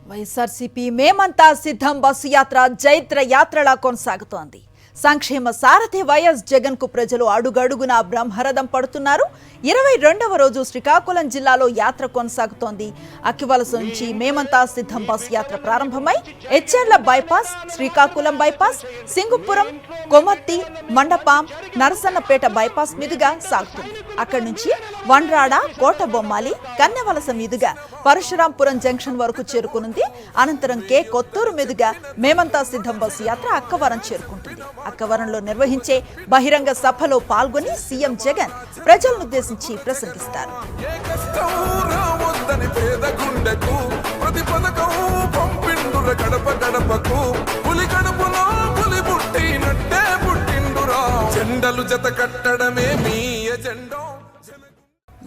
వైఎస్ఆర్సీపీ మేమంతా సిద్ధం బస్సు యాత్ర జైత్ర యాత్రలా కొనసాగుతోంది. సంక్షేమ సారథి వైఎస్ జగన్ కు ప్రజలు అడుగడుగునా బ్రహ్మరథం పడుతున్నారు. 22వ రోజు శ్రీకాకుళం జిల్లాలో యాత్ర కొనసాగుతోంది. అక్కివలస నుంచి మేమంతా సిద్ధం బస్సు యాత్ర ప్రారంభమై Etcherla bypass, Srikakulam bypass, Singupuram, Komarthi, Mandapam, Narasannapeta bypass మీదుగా సాగుతుంది. అక్కడి నుంచి వండ్రాడ, కోటబొమ్మాలి, కన్నెవలస మీదుగా పరశురాంపురం జంక్షన్ వరకు చేరుకునుంది. అనంతరం కొత్తూరు మీదుగా మేమంతా సిద్ధం బస్సు యాత్ర అక్కవరం చేరుకుంటుంది. అక్కవరంలో నిర్వహించే బహిరంగ సభలో పాల్గొని సీఎం జగన్ ప్రజలనుద్దేశించి ప్రసంగిస్తారు.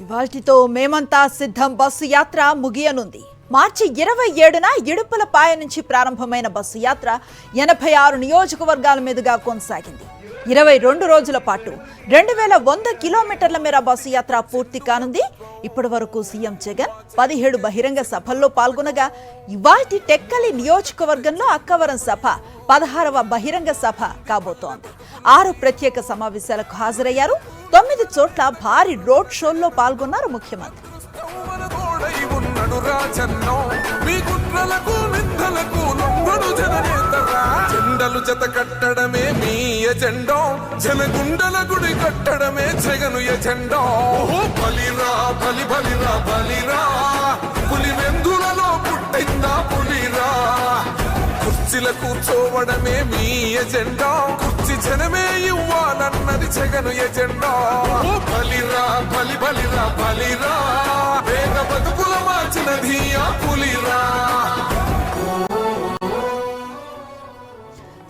ఇవాల్టితో మేమంతా సిద్ధం బస్సు యాత్ర ముగియనుంది. మార్చి 27న ఇడుపులపాయ నుంచి ప్రారంభమైన బస్సు యాత్ర 86 నియోజకవర్గాల మీదుగా కొనసాగింది. 22 రోజుల పాటు 2100 కిలోమీటర్ల మేర బస్సు యాత్ర పూర్తి కానుంది. ఇప్పటి వరకు సీఎం జగన్ 17 బహిరంగ సభల్లో పాల్గొనగా ఇవాల్టి టెక్కలి నియోజకవర్గంలో అక్కవరం సభ 16వ బహిరంగ సభ కాబోతోంది. 6 ప్రత్యేక సమావేశాలకు హాజరయ్యారు. 9 చోట్ల భారీ రోడ్ షోల్లో పాల్గొన్నారు ముఖ్యమంత్రి. జెండలు జత కట్టడమే మీ ఎజెండో, జనగుండల గుడి కట్టడమే జగను ఎజెండో. బలిరా బలి బలిరా బలిరా, పులి వెందులలో పుట్టిందా పులిరా. కుర్చీల కూర్చోవడమే మీ ఎజెండా, కుర్చీ జనమే ఇవ్వాలన్నది జగను ఎజెండా. బలిరా బలి బలిరా బలిరా, వేగ బతుకుల మార్చినది ఆ పులిరా.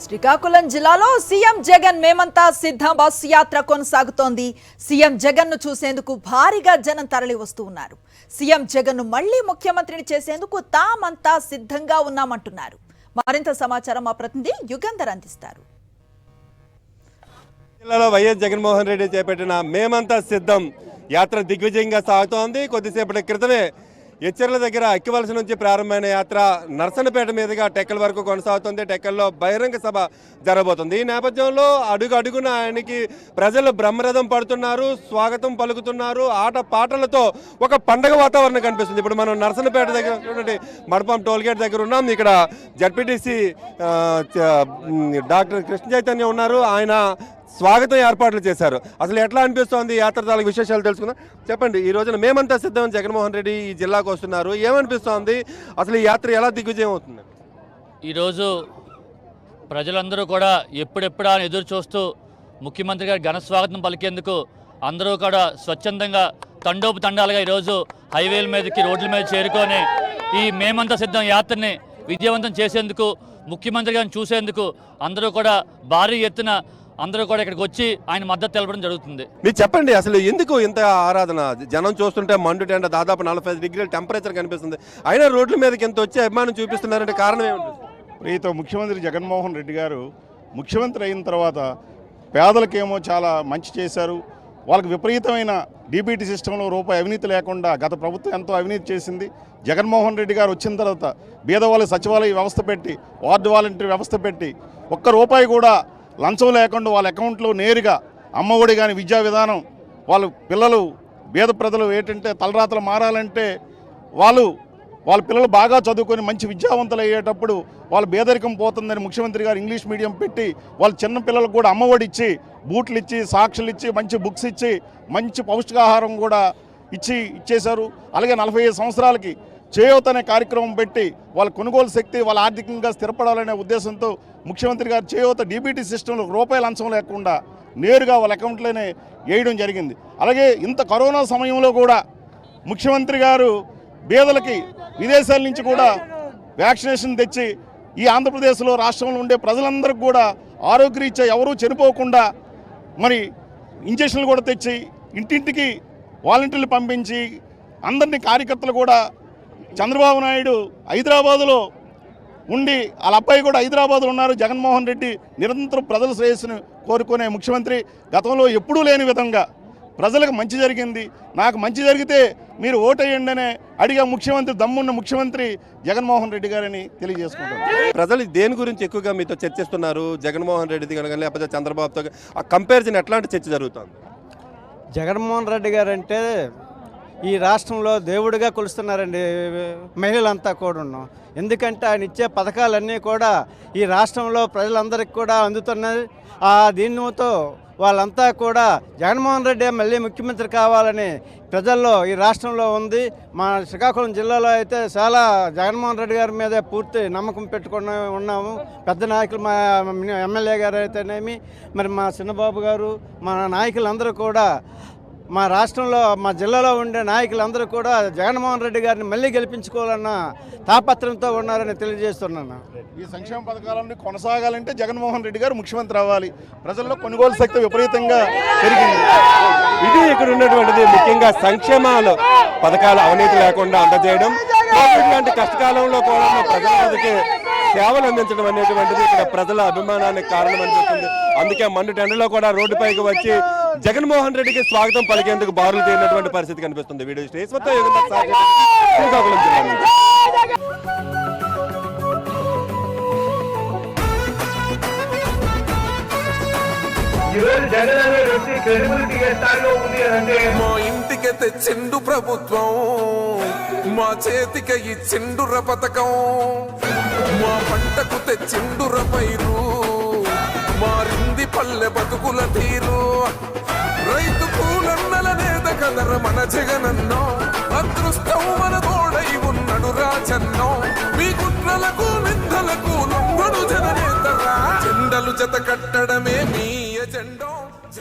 శ్రీకాకుళం జిల్లాలో సీఎం జగన్ మేమంతా సిద్ధం బస్సు యాత్ర కొనసాగుతోంది. సీఎం జగన్ ను చూసేందుకు భారీగా జనం తరలి వస్తూ ఉన్నారు. సీఎం జగన్ ను మళ్లీ ముఖ్యమంత్రిని చేసేందుకు తామంతా సిద్ధంగా ఉన్నామంటున్నారు. మరింత సమాచారం మా ప్రతినిధి యుగంధర్ అందిస్తారు. జిల్లాలో వైఎస్ జగన్మోహన్ రెడ్డి చేపట్టిన మేమంతా సిద్ధం యాత్ర దిగ్విజయంగా సాగుతోంది. కొద్దిసేపటి క్రితమే ఎచ్చెర్ల దగ్గర అక్కివలస నుంచి ప్రారంభమైన యాత్ర నర్సన్నపేట మీదుగా టెక్కల వరకు కొనసాగుతుంది. టెక్కల్లో బహిరంగ సభ జరగబోతుంది. ఈ నేపథ్యంలో అడుగు అడుగున ఆయనకి ప్రజలు బ్రహ్మరథం పడుతున్నారు, స్వాగతం పలుకుతున్నారు. ఆట పాటలతో ఒక పండగ వాతావరణం కనిపిస్తుంది. ఇప్పుడు మనం నర్సన్నపేట దగ్గర చూడండి, మడపం టోల్గేట్ దగ్గర ఉన్నాం. ఇక్కడ జడ్పీటీసీ డాక్టర్ కృష్ణ చైతన్య ఉన్నారు. ఆయన స్వాగతం ఏర్పాట్లు చేశారు. అసలు ఎట్లా అనిపిస్తోంది యాత్ర తాలూకు విశేషాలు తెలుసుకుందాం. చెప్పండి, ఈ రోజున మేమంతా సిద్ధం జగన్మోహన్ రెడ్డి ఈ జిల్లాకు వస్తున్నారు, ఏమనిపిస్తోంది? అసలు ఈ యాత్ర ఎలా దిగ్విజయం అవుతుంది? ఈరోజు ప్రజలందరూ కూడా ఎప్పుడెప్పుడా ఎదురు చూస్తూ ముఖ్యమంత్రి గారి ఘన స్వాగతం పలికేందుకు అందరూ కూడా స్వచ్ఛందంగా తండోపు తండాలుగా ఈరోజు హైవేల మీదకి, రోడ్ల మీద చేరుకొని ఈ మేమంతా సిద్ధం యాత్రని విజయవంతం చేసేందుకు, ముఖ్యమంత్రి గారిని చూసేందుకు అందరూ కూడా భారీ ఎత్తున అందరూ కూడా ఇక్కడికి వచ్చి ఆయన మద్దతు తెలపడం జరుగుతుంది. మీరు చెప్పండి, అసలు ఎందుకు ఇంత ఆరాధన? జనం చూస్తుంటే మండు ఎండ, దాదాపు 45 డిగ్రీల టెంపరేచర్ కనిపిస్తుంది. అయినా రోడ్ల మీదకి ఎంత వచ్చి అభిమానం చూపిస్తున్నారంటే కారణం ఏమిటి? ప్రీత ముఖ్యమంత్రి జగన్మోహన్ రెడ్డి గారు ముఖ్యమంత్రి అయిన తర్వాత పేదలకేమో చాలా మంచి చేశారు. వాళ్ళకి విపరీతమైన డీబీటీ సిస్టంలో రూపాయి అవినీతి లేకుండా గత ప్రభుత్వం ఎంతో అవినీతి చేసింది. జగన్మోహన్ రెడ్డి గారు వచ్చిన తర్వాత బీదవాళ్ళ సచివాలయ వ్యవస్థ పెట్టి, వార్డు వాలంటీర్ వ్యవస్థ పెట్టి, ఒక్క రూపాయి కూడా లంచం లేకుండా వాళ్ళ అకౌంట్లో నేరుగా అమ్మఒడి కానీ, విద్యా విధానం, వాళ్ళ పిల్లలు పేద ప్రజలు ఏంటంటే తలరాతలు మారాలంటే వాళ్ళ పిల్లలు బాగా చదువుకొని మంచి విద్యావంతులు అయ్యేటప్పుడు వాళ్ళ పేదరికం పోతుందని ముఖ్యమంత్రి గారు ఇంగ్లీష్ మీడియం పెట్టి వాళ్ళ చిన్న పిల్లలకు కూడా అమ్మఒడి ఇచ్చి, బూట్లు ఇచ్చి, సాక్షులు ఇచ్చి, మంచి బుక్స్ ఇచ్చి, మంచి పౌష్టికాహారం కూడా ఇచ్చేశారు. అలాగే 45 సంవత్సరాలకి చేయూత అనే కార్యక్రమం పెట్టి వాళ్ళ కొనుగోలు శక్తి, వాళ్ళ ఆర్థికంగా స్థిరపడాలనే ఉద్దేశంతో ముఖ్యమంత్రి గారు చేయూత డీబీటీ సిస్టంలో రూపాయల లంచం లేకుండా నేరుగా వాళ్ళ అకౌంట్లోనే వేయడం జరిగింది. అలాగే ఇంత కరోనా సమయంలో కూడా ముఖ్యమంత్రి గారు పేదలకి విదేశాల నుంచి కూడా వ్యాక్సినేషన్ తెచ్చి ఈ ఆంధ్రప్రదేశ్లో రాష్ట్రంలో ఉండే ప్రజలందరికీ కూడా ఆరోగ్యరీత్యా ఎవరూ చనిపోకుండా మరి ఇంజక్షన్లు కూడా తెచ్చి ఇంటింటికి వాలంటీర్లు పంపించి అందరినీ కార్యకర్తలు కూడా చంద్రబాబు నాయుడు హైదరాబాదులో ఉండి వాళ్ళ అబ్బాయి కూడా హైదరాబాద్లో ఉన్నారు. జగన్మోహన్ రెడ్డి నిరంతరం ప్రజల శ్రేయస్సును కోరుకునే ముఖ్యమంత్రి. గతంలో ఎప్పుడూ లేని విధంగా ప్రజలకు మంచి జరిగింది, నాకు మంచి జరిగితే మీరు ఓటేయండి అనే అడిగే ముఖ్యమంత్రి, దమ్మున్న ముఖ్యమంత్రి జగన్మోహన్ రెడ్డి గారని తెలియజేసుకుంటున్నారు. ప్రజలు దేని గురించి ఎక్కువగా మీతో చర్చిస్తున్నారు? జగన్మోహన్ రెడ్డి కానీ లేకపోతే చంద్రబాబుతో ఆ కంపారిజన్ ఎట్లాంటి చర్చ జరుగుతుంది? జగన్మోహన్ రెడ్డి గారు అంటే ఈ రాష్ట్రంలో దేవుడిగా కొలుస్తున్నారండి మహిళలంతా కూడా ఉన్నాం. ఎందుకంటే ఆయన ఇచ్చే పథకాలన్నీ కూడా ఈ రాష్ట్రంలో ప్రజలందరికీ కూడా అందుతున్నాయి. దీనితో వాళ్ళంతా కూడా జగన్మోహన్ రెడ్డి మళ్ళీ ముఖ్యమంత్రి కావాలని ప్రజల్లో ఈ రాష్ట్రంలో ఉంది. మా శ్రీకాకుళం జిల్లాలో అయితే చాలా జగన్మోహన్ రెడ్డి గారి మీద పూర్తి నమ్మకం పెట్టుకుని ఉన్నాము. పెద్ద నాయకులు మా ఎమ్మెల్యే గారు అయితేనేమి, మరి మా చిన్నబాబు గారు, మా నాయకులందరూ కూడా మా రాష్ట్రంలో మా జిల్లాలో ఉండే నాయకులందరూ కూడా జగన్మోహన్ రెడ్డి గారిని మళ్ళీ గెలిపించుకోవాలన్న తాపత్రంతో ఉన్నారని తెలియజేస్తున్నాను. ఈ సంక్షేమ పథకాలన్నీ కొనసాగాలంటే జగన్మోహన్ రెడ్డి గారు ముఖ్యమంత్రి అవ్వాలి. ప్రజల్లో కొనుగోలు శక్తి విపరీతంగా పెరిగింది. ఇది ఇక్కడ ఉన్నటువంటిది. ముఖ్యంగా సంక్షేమాలు పథకాలు అవినీతి లేకుండా అందజేయడం, కోవిడ్ లాంటి కష్టకాలంలో కూడా ప్రజలకి సేవలు అందించడం అనేటువంటిది ఇక్కడ ప్రజల అభిమానానికి కారణం అనిపిస్తుంది. అందుకే మండు టెండలో కూడా రోడ్డుపైకి వచ్చి జగన్మోహన్ రెడ్డికి స్వాగతం పలికేందుకు బారులు తీరినటువంటి పరిస్థితి కనిపిస్తుంది. వీడియో శ్రీకాకుళం జిల్లా నుంచి. మా ఇంటికి తెచ్చిండు ప్రభుత్వం, మా చేతికి ఇచ్చిండుర పథకం, మా పంటకు తెచ్చిండుర పైరు, మారింది పల్లె బతుకుల తీరు. రైతు కూలన్నల నేత కదర మన జగనన్నో, అదృష్టం మన తోడై ఉన్నడు రాజన్నో. మీ కుట్రలకు నిందలకు లొంగడు జననేతరా, జెండలు జత కట్టడమే మీ ఎజెండో.